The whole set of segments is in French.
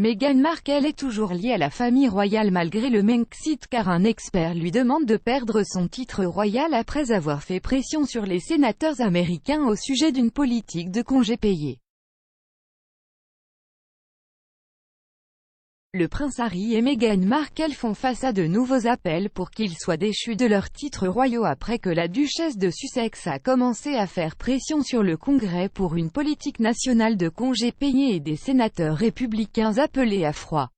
Meghan Markle est toujours liée à la famille royale malgré le Brexit car un expert lui demande de perdre son titre royal après avoir fait pression sur les sénateurs américains au sujet d'une politique de congés payés. Le prince Harry et Meghan Markle font face à de nouveaux appels pour qu'ils soient déchus de leurs titres royaux après que la duchesse de Sussex a commencé à faire pression sur le Congrès pour une politique nationale de congés payés et des sénateurs républicains appelés à froid.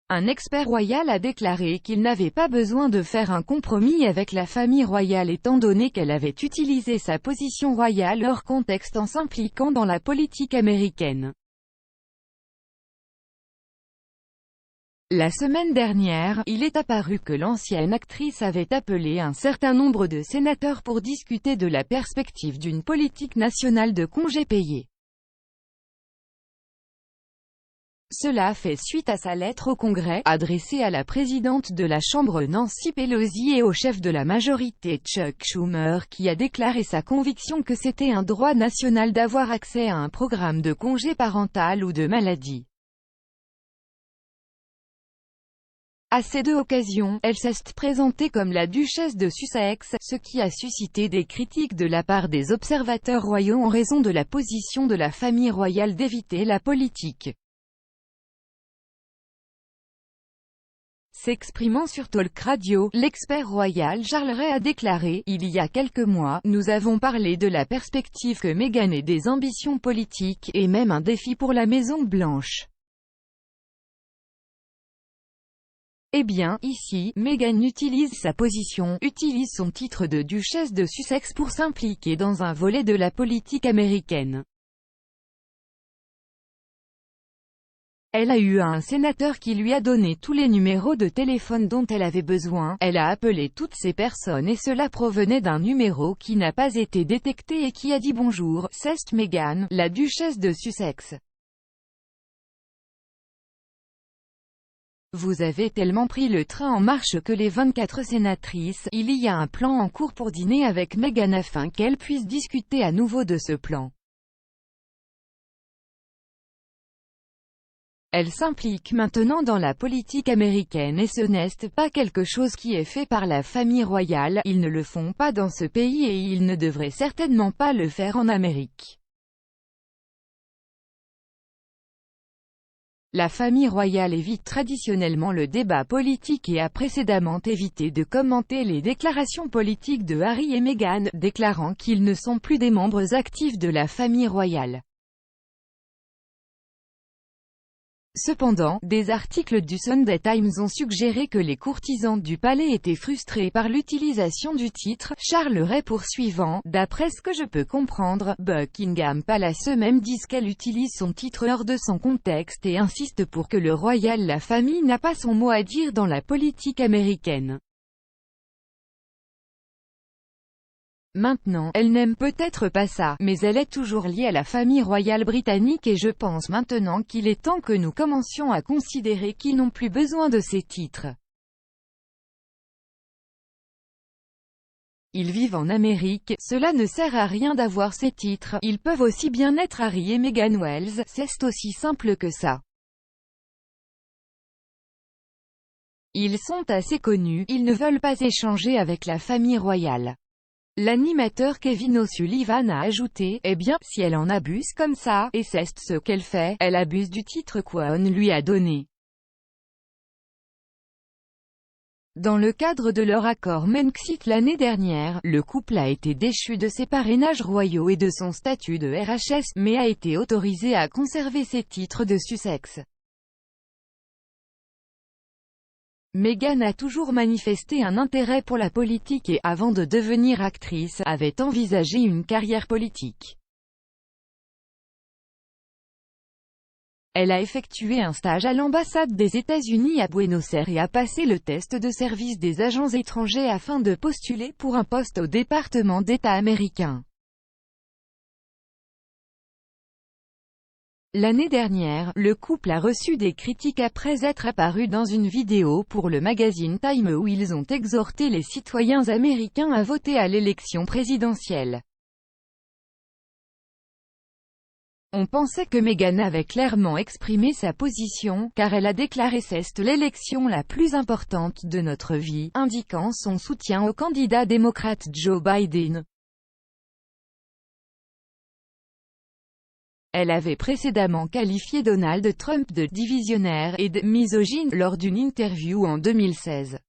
Un expert royal a déclaré qu'il n'avait pas besoin de faire un compromis avec la famille royale étant donné qu'elle avait utilisé sa position royale hors contexte en s'impliquant dans la politique américaine. La semaine dernière, il est apparu que l'ancienne actrice avait appelé un certain nombre de sénateurs pour discuter de la perspective d'une politique nationale de congés payés. Cela fait suite à sa lettre au Congrès, adressée à la présidente de la Chambre Nancy Pelosi et au chef de la majorité Chuck Schumer qui a déclaré sa conviction que c'était un droit national d'avoir accès à un programme de congé parental ou de maladie. À ces deux occasions, elle s'est présentée comme la duchesse de Sussex, ce qui a suscité des critiques de la part des observateurs royaux en raison de la position de la famille royale d'éviter la politique. S'exprimant sur Talk Radio, l'expert royal Charles Ray a déclaré « Il y a quelques mois, nous avons parlé de la perspective que Meghan ait des ambitions politiques, et même un défi pour la Maison-Blanche. Eh bien, ici, Meghan utilise sa position, utilise son titre de duchesse de Sussex pour s'impliquer dans un volet de la politique américaine. Elle a eu un sénateur qui lui a donné tous les numéros de téléphone dont elle avait besoin, elle a appelé toutes ces personnes et cela provenait d'un numéro qui n'a pas été détecté et qui a dit bonjour, c'est Meghan, la duchesse de Sussex. Vous avez tellement pris le train en marche que les 24 sénatrices, il y a un plan en cours pour dîner avec Meghan afin qu'elle puisse discuter à nouveau de ce plan. Elle s'implique maintenant dans la politique américaine et ce n'est pas quelque chose qui est fait par la famille royale, ils ne le font pas dans ce pays et ils ne devraient certainement pas le faire en Amérique. La famille royale évite traditionnellement le débat politique et a précédemment évité de commenter les déclarations politiques de Harry et Meghan, déclarant qu'ils ne sont plus des membres actifs de la famille royale. Cependant, des articles du Sunday Times ont suggéré que les courtisans du palais étaient frustrés par l'utilisation du titre. Charles Ray poursuivant, d'après ce que je peux comprendre, Buckingham Palace eux-mêmes disent qu'elle utilise son titre hors de son contexte et insiste pour que le royal la famille n'a pas son mot à dire dans la politique américaine. Maintenant, elle n'aime peut-être pas ça, mais elle est toujours liée à la famille royale britannique et je pense maintenant qu'il est temps que nous commencions à considérer qu'ils n'ont plus besoin de ces titres. Ils vivent en Amérique, cela ne sert à rien d'avoir ces titres, ils peuvent aussi bien être Harry et Meghan Wells, c'est aussi simple que ça. Ils sont assez connus, ils ne veulent pas échanger avec la famille royale. L'animateur Kevin O'Sullivan a ajouté, eh bien, si elle en abuse comme ça, et c'est ce qu'elle fait, elle abuse du titre qu'on lui a donné. Dans le cadre de leur accord Brexit l'année dernière, le couple a été déchu de ses parrainages royaux et de son statut de RHS, mais a été autorisé à conserver ses titres de Sussex. Meghan a toujours manifesté un intérêt pour la politique et, avant de devenir actrice, avait envisagé une carrière politique. Elle a effectué un stage à l'ambassade des États-Unis à Buenos Aires et a passé le test de service des agents étrangers afin de postuler pour un poste au département d'État américain. L'année dernière, le couple a reçu des critiques après être apparu dans une vidéo pour le magazine Time où ils ont exhorté les citoyens américains à voter à l'élection présidentielle. On pensait que Meghan avait clairement exprimé sa position, car elle a déclaré c'est l'élection la plus importante de notre vie, indiquant son soutien au candidat démocrate Joe Biden. Elle avait précédemment qualifié Donald Trump de « divisionnaire » et de « misogyne » lors d'une interview en 2016.